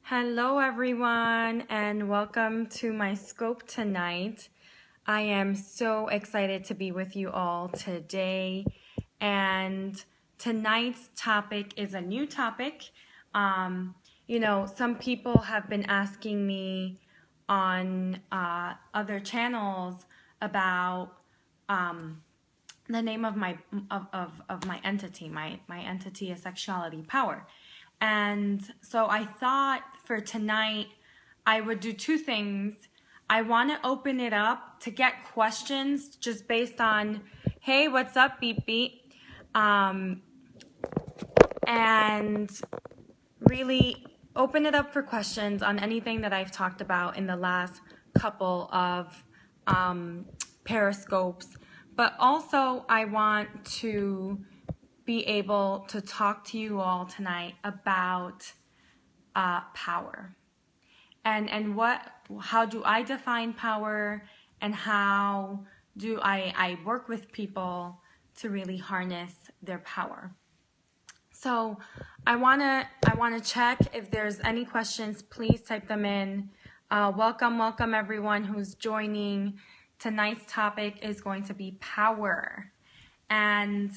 Hello, everyone, and welcome to my scope tonight. I am so excited to be with you all today. And tonight's topic is a new topic. Some people have been asking me on other channels about the name of my entity. My entity is Sexuality Power. And so I thought for tonight I would do two things. I want to open it up to get questions just based on, hey, what's up, beep beep, and really open it up for questions on anything that I've talked about in the last couple of periscopes. But also I want to be able to talk to you all tonight about power and how do I define power, and how do I work with people to really harness their power. So I wanna check if there's any questions. Please type them in. Welcome everyone who's joining. Tonight's topic is going to be power. And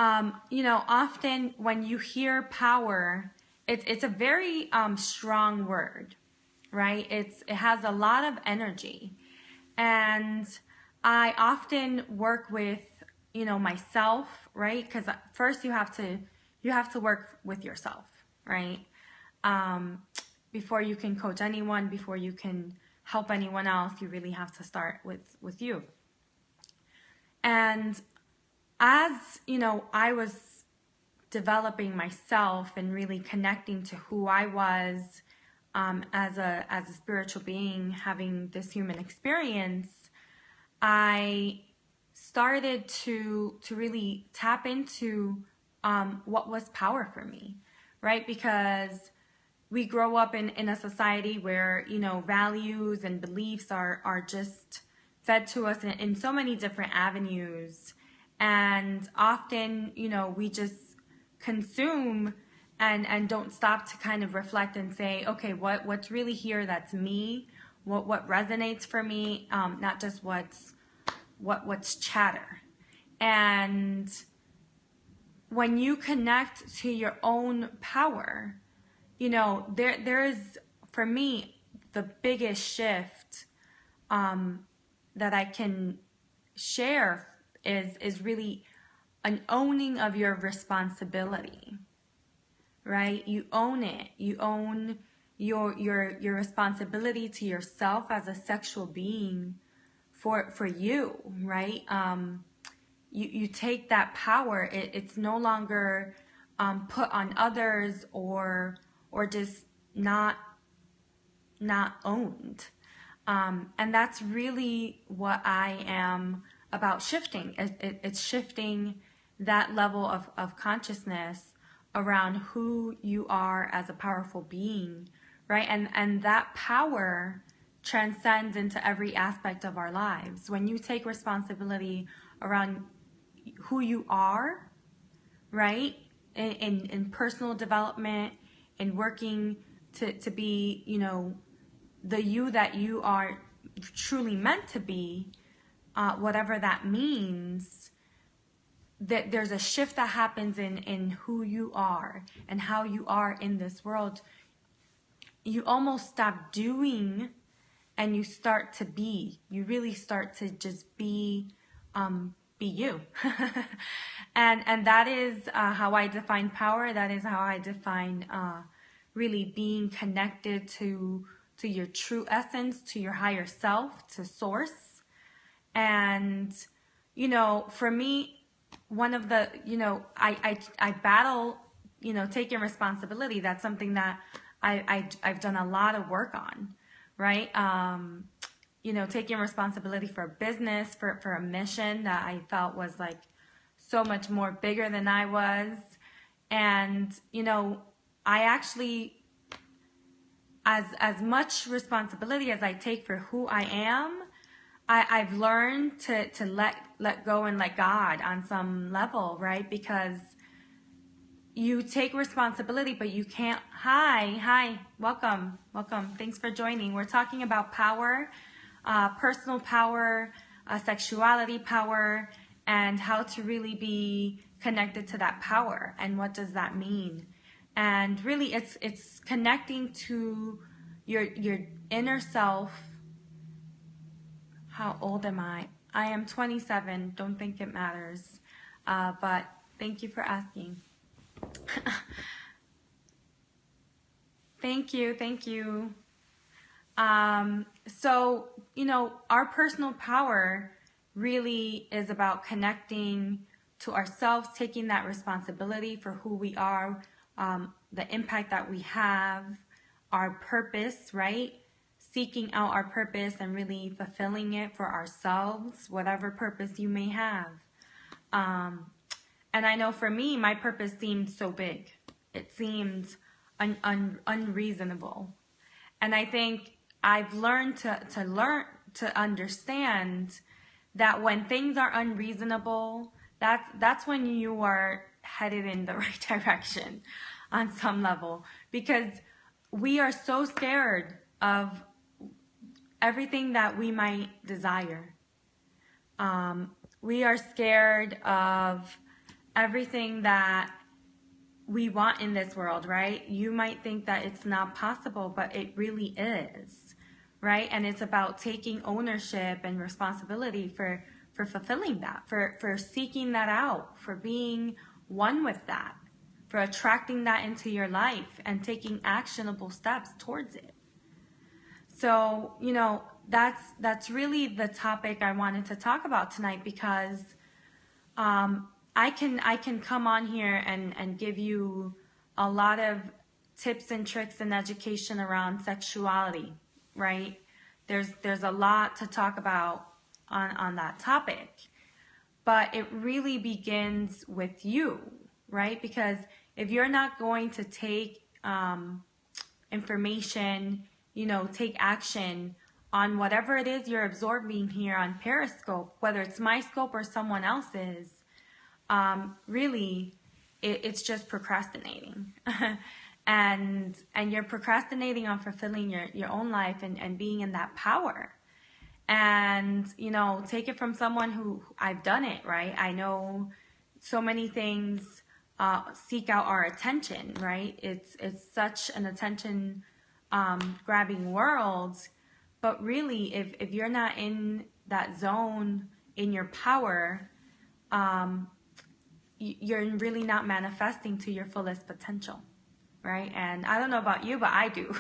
often when you hear power, it's a very strong word, right? It has a lot of energy. And I often work with, myself, right? Because first you have to work with yourself, right? Before you can coach anyone, before you can help anyone else, you really have to start with you. And as I was developing myself and really connecting to who I was as a spiritual being having this human experience, I started to really tap into what was power for me, right? Because we grow up in a society where values and beliefs are just fed to us in so many different avenues. And often, we just consume and don't stop to kind of reflect and say, okay, what's really here that's me? What resonates for me? Not just what's chatter. And when you connect to your own power, there is, for me, the biggest shift that I can share is really an owning of your responsibility, right? You own it. You own your responsibility to yourself as a sexual being for you, right? You take that power. It's no longer put on others or just not owned. And that's really what I am about shifting. It's shifting that level of consciousness around who you are as a powerful being, right? And that power transcends into every aspect of our lives. When you take responsibility around who you are, right? In personal development, in working to be, the you that you are truly meant to be, whatever that means, that there's a shift that happens in who you are and how you are in this world. You almost stop doing and you start to be. You really start to just be you. and that is how I define power. That is how I define really being connected to your true essence, to your higher self, to source. And for me, one of the I battle taking responsibility. That's something that I've done a lot of work on, right? Taking responsibility for a business, for a mission that I felt was like so much more bigger than I was. And I actually, as much responsibility as I take for who I am, I've learned to let go and let God on some level, right? Because you take responsibility, but you can't. Hi, welcome. Thanks for joining. We're talking about power, personal power, sexuality power, and how to really be connected to that power, and what does that mean. And really, it's connecting to your inner self. How old am I? I am 27. Don't think it matters, but thank you for asking. Thank you. So, our personal power really is about connecting to ourselves, taking that responsibility for who we are, the impact that we have, our purpose, right? Seeking out our purpose and really fulfilling it for ourselves, whatever purpose you may have. And I know for me, my purpose seemed so big. It seemed unreasonable. And I think I've learned to understand that when things are unreasonable, that's when you are headed in the right direction on some level. Because we are so scared of everything that we might desire. We are scared of everything that we want in this world, right? You might think that it's not possible, but it really is, right? And it's about taking ownership and responsibility for fulfilling that, for seeking that out, for being one with that, for attracting that into your life and taking actionable steps towards it. So, that's really the topic I wanted to talk about tonight, because I can come on here and give you a lot of tips and tricks and education around sexuality, right? There's a lot to talk about on that topic, but it really begins with you, right? Because if you're not going to take information, take action on whatever it is you're absorbing here on Periscope, whether it's my scope or someone else's, really, it's just procrastinating. and you're procrastinating on fulfilling your own life and being in that power. And, take it from someone who I've done it, right? I know so many things seek out our attention, right? It's such an attention grabbing world. But really, if you're not in that zone, in your power, you're really not manifesting to your fullest potential, right? And I don't know about you, but I do.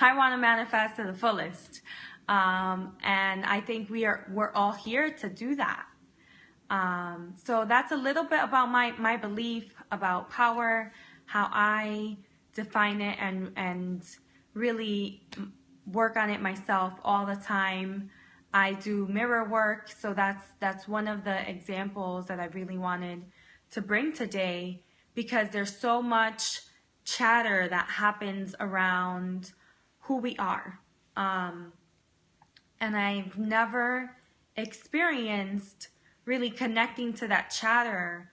I want to manifest to the fullest. And I think we're all here to do that. So that's a little bit about my belief about power, how I define it, and really work on it myself all the time. I do mirror work, so that's one of the examples that I really wanted to bring today, because there's so much chatter that happens around who we are. And I've never experienced really connecting to that chatter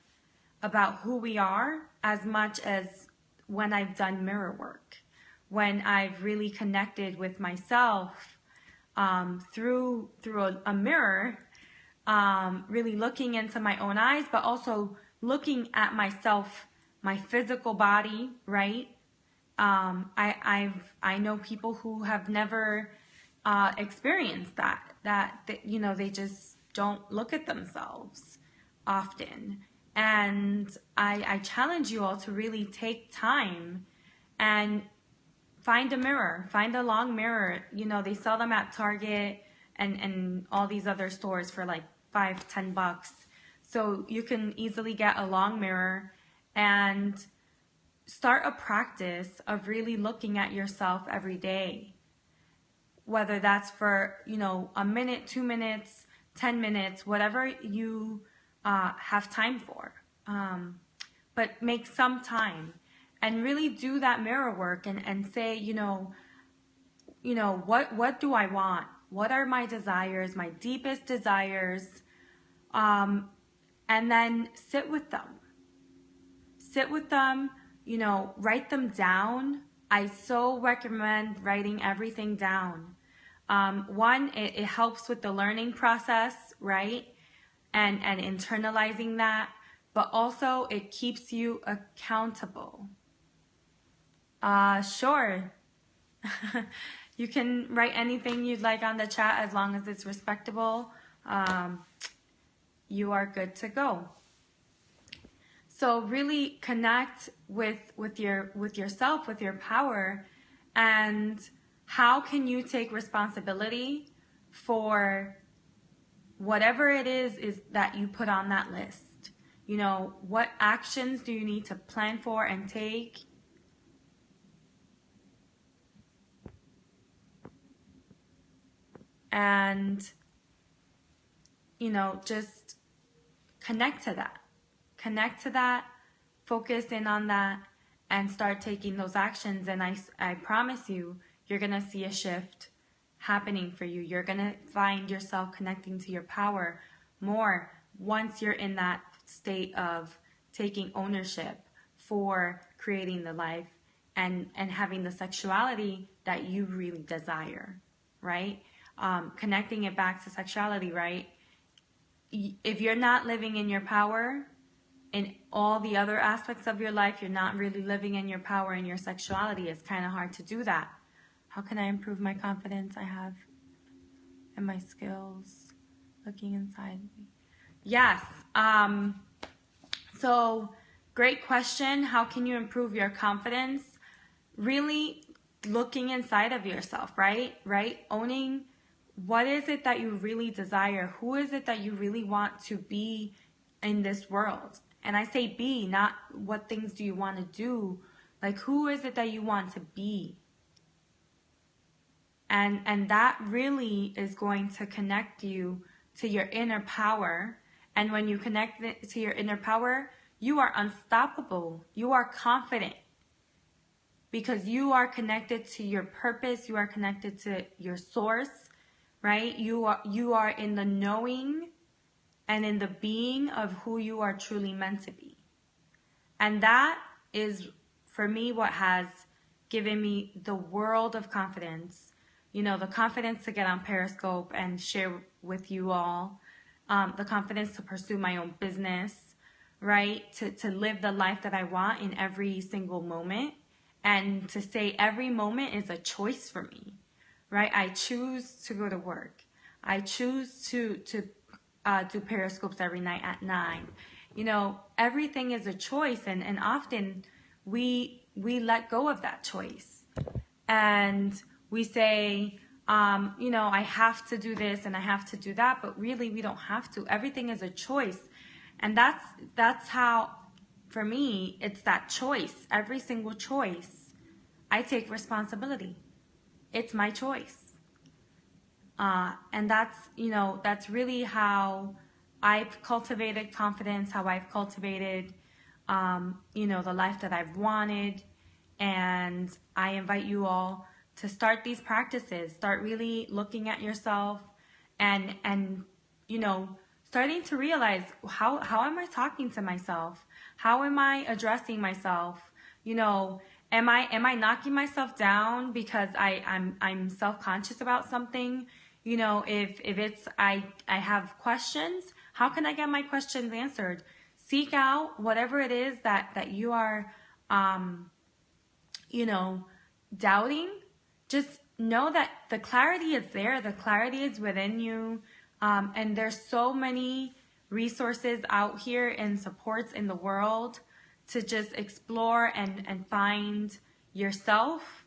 about who we are as much as when I've done mirror work, when I've really connected with myself through a mirror, really looking into my own eyes, but also looking at myself, my physical body, right? I know people who have never experienced that they just don't look at themselves often. And I challenge you all to really take time and find a mirror, find a long mirror. They sell them at Target and all these other stores for like $5-10. So you can easily get a long mirror and start a practice of really looking at yourself every day. Whether that's for, a minute, 2 minutes, 10 minutes, whatever you have time for. But make some time and really do that mirror work and say, what do I want? What are my desires, my deepest desires? And then sit with them. Sit with them, write them down. I so recommend writing everything down. One, it helps with the learning process, right? And internalizing that, but also it keeps you accountable. Sure. You can write anything you'd like on the chat as long as it's respectable. You are good to go. So really connect with yourself, with your power, and how can you take responsibility for whatever it is that you put on that list. What actions do you need to plan for and take? And, just connect to that. Connect to that, focus in on that, and start taking those actions. And I promise you, you're going to see a shift happening for you. You're going to find yourself connecting to your power more once you're in that state of taking ownership for creating the life and having the sexuality that you really desire, right? Connecting it back to sexuality, right? If you're not living in your power in all the other aspects of your life, you're not really living in your power and your sexuality. It's kind of hard to do that. How can I improve my confidence I have and my skills? Looking inside me. Yes. So great question. How can you improve your confidence? Really looking inside of yourself, right? Owning what is it that you really desire? Who is it that you really want to be in this world? And I say be, not what things do you want to do. Like, who is it that you want to be? And that really is going to connect you to your inner power. And when you connect it to your inner power, you are unstoppable. You are confident because you are connected to your purpose. You are connected to your source, right? You are in the knowing and in the being of who you are truly meant to be. And that is, for me, what has given me the world of confidence. The confidence to get on Periscope and share with you all, the confidence to pursue my own business, right? To live the life that I want in every single moment, and to say every moment is a choice for me, right? I choose to go to work. I choose to do Periscopes every night at 9. Everything is a choice, and often we let go of that choice. And we say, I have to do this and I have to do that, but really we don't have to. Everything is a choice. And that's how, for me, it's that choice. Every single choice, I take responsibility. It's my choice. And that's really how I've cultivated confidence, how I've cultivated, the life that I've wanted. And I invite you all to start these practices, start really looking at yourself and starting to realize how am I talking to myself? How am I addressing myself? Am I knocking myself down because I'm self-conscious about something? If it's I have questions, how can I get my questions answered? Seek out whatever it is that you are doubting. Just know that the clarity is there. The clarity is within you. And there's so many resources out here and supports in the world to just explore and find yourself,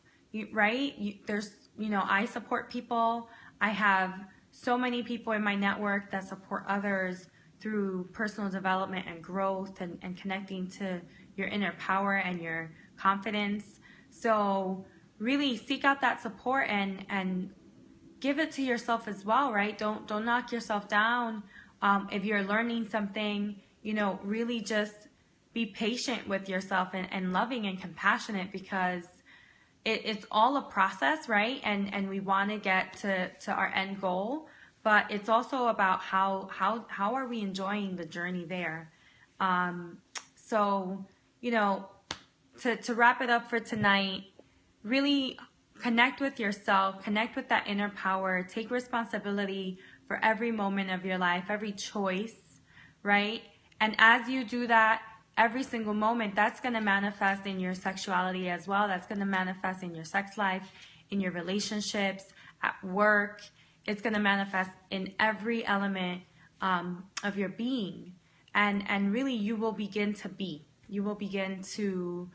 right? I support people. I have so many people in my network that support others through personal development and growth and connecting to your inner power and your confidence. So really seek out that support and give it to yourself as well, right? Don't knock yourself down. If you're learning something, really just be patient with yourself and loving and compassionate, because it's all a process, right? And we want to get to our end goal, but it's also about how are we enjoying the journey there. So, to wrap it up for tonight, really connect with yourself, connect with that inner power, take responsibility for every moment of your life, every choice, right? And as you do that, every single moment, that's going to manifest in your sexuality as well. That's going to manifest in your sex life, in your relationships, at work. It's going to manifest in every element of your being. And really, you will begin to be. You will begin to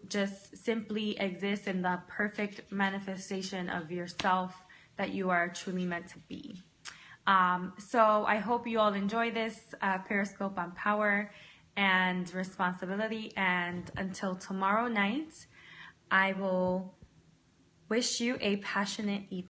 just simply exist in the perfect manifestation of yourself that you are truly meant to be. So I hope you all enjoy this Periscope on power and responsibility. And until tomorrow night, I will wish you a passionate evening.